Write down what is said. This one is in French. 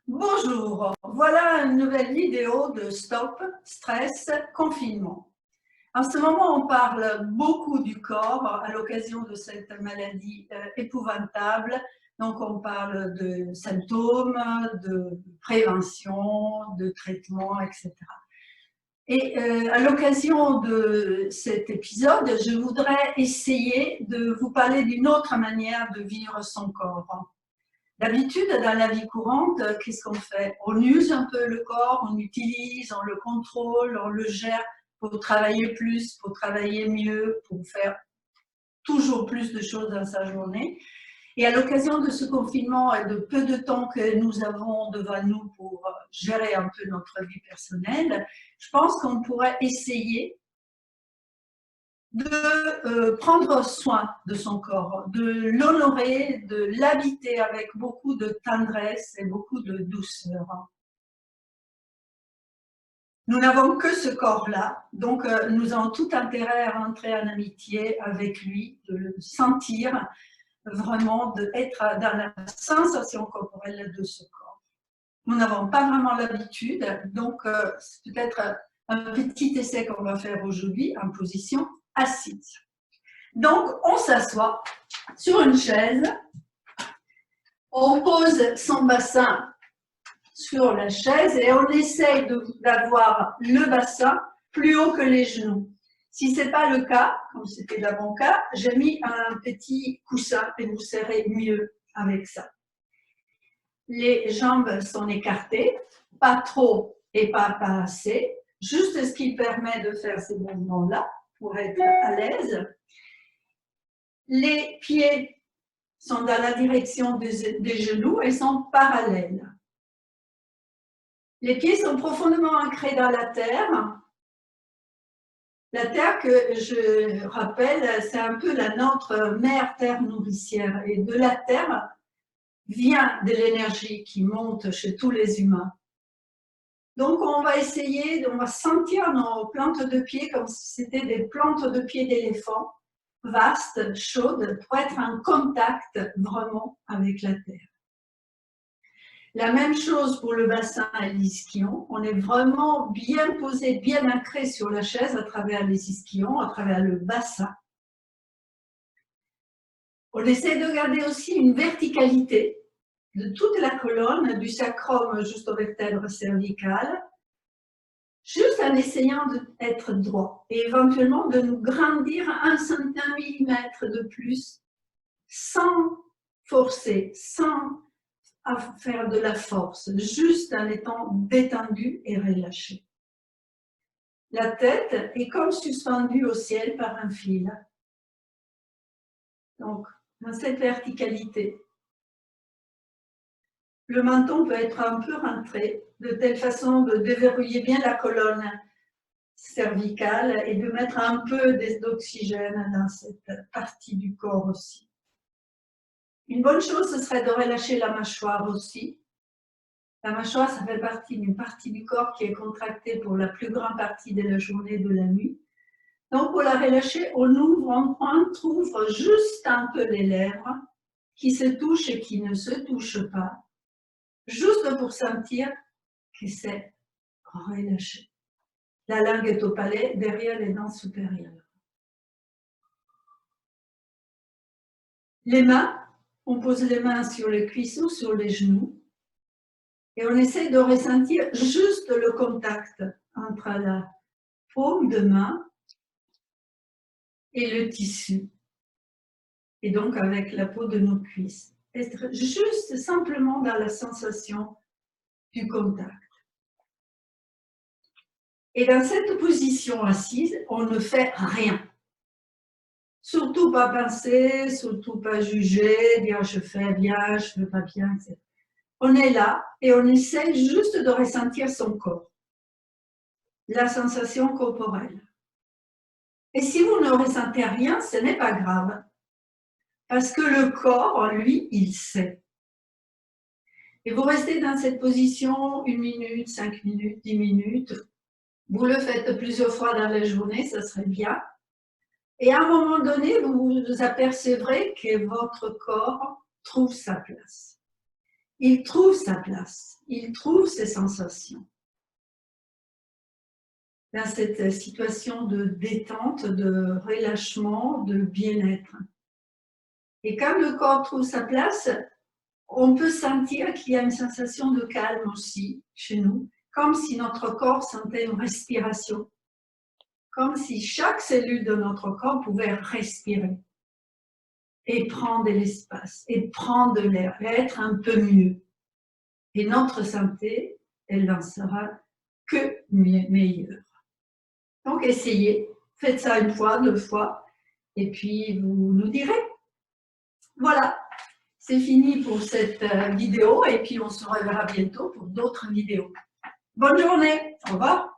Bonjour, voilà une nouvelle vidéo de Stop Stress Confinement. En ce moment, on parle beaucoup du corps à l'occasion de cette maladie épouvantable. Donc, on parle de symptômes, de prévention, de traitement, etc. Et à l'occasion de cet épisode, je voudrais essayer de vous parler d'une autre manière de vivre son corps. D'habitude, dans la vie courante, qu'est-ce qu'on fait? On use un peu le corps, on l'utilise, on le contrôle, on le gère pour travailler plus, pour travailler mieux, pour faire toujours plus de choses dans sa journée. Et à l'occasion de ce confinement et de peu de temps que nous avons devant nous pour gérer un peu notre vie personnelle, je pense qu'on pourrait essayer de prendre soin de son corps, de l'honorer, de l'habiter avec beaucoup de tendresse et beaucoup de douceur. Nous n'avons que ce corps-là, donc nous avons tout intérêt à rentrer en amitié avec lui, de le sentir, vraiment d'être dans la sensation corporelle de ce corps. Nous n'avons pas vraiment l'habitude, donc c'est peut-être un petit essai qu'on va faire aujourd'hui en position assise. Donc, on s'assoit sur une chaise, on pose son bassin sur la chaise et on essaye d'avoir le bassin plus haut que les genoux. Si ce n'est pas le cas, comme c'était dans mon cas, j'ai mis un petit coussin et vous serrez mieux avec ça. Les jambes sont écartées, pas trop et pas assez, juste ce qui permet de faire ces mouvements-là pour être à l'aise. Les pieds sont dans la direction des genoux et sont parallèles. Les pieds sont profondément ancrés dans la terre. La terre que je rappelle, c'est un peu notre mère terre nourricière. Et de la terre vient de l'énergie qui monte chez tous les humains. Donc on va essayer, on va sentir nos plantes de pied comme si c'était des plantes de pied d'éléphant, vastes, chaudes, pour être en contact vraiment avec la terre. La même chose pour le bassin et l'ischion. On est vraiment bien posé, bien ancré sur la chaise à travers les ischions, à travers le bassin. On essaie de garder aussi une verticalité de toute la colonne, du sacrum jusqu'au vertèbre cervical, juste en essayant d'être droit et éventuellement de nous grandir 1 millimètre de plus sans forcer, sans faire de la force, juste en étant détendu et relâché. La tête est comme suspendue au ciel par un fil. Donc, dans cette verticalité, le menton peut être un peu rentré, de telle façon de déverrouiller bien la colonne cervicale et de mettre un peu d'oxygène dans cette partie du corps aussi. Une bonne chose, ce serait de relâcher la mâchoire aussi. La mâchoire, ça fait partie d'une partie du corps qui est contractée pour la plus grande partie de la journée et de la nuit. Donc, pour la relâcher, on ouvre juste un peu les lèvres qui se touchent et qui ne se touchent pas, juste pour sentir que c'est relâché. La langue est au palais, derrière les dents supérieures. Les mains, on pose les mains sur les cuisses ou sur les genoux et on essaie de ressentir juste le contact entre la paume de main et le tissu, et donc avec la peau de nos cuisses. Être juste simplement dans la sensation du contact. Et dans cette position assise, on ne fait rien. Surtout pas penser, surtout pas juger, dire je fais bien, je fais pas bien, etc. On est là et on essaie juste de ressentir son corps, la sensation corporelle. Et si vous ne ressentez rien, ce n'est pas grave, parce que le corps, lui, il sait. Et vous restez dans cette position 1 minute, 5 minutes, 10 minutes. Vous le faites plusieurs fois dans la journée, ça serait bien. Et à un moment donné, vous vous apercevrez que votre corps trouve sa place. il trouve sa place, il trouve ses sensations. Dans cette situation de détente, de relâchement, de bien-être. Et quand le corps trouve sa place, on peut sentir qu'il y a une sensation de calme aussi chez nous, comme si notre corps sentait une respiration, comme si chaque cellule de notre corps pouvait respirer et prendre de l'espace, et prendre de l'air, et être un peu mieux. Et notre santé, elle n'en sera que meilleure. Donc essayez, faites ça une fois, 2 fois, et puis vous nous direz. Voilà, c'est fini pour cette vidéo, et puis on se reverra bientôt pour d'autres vidéos. Bonne journée, au revoir.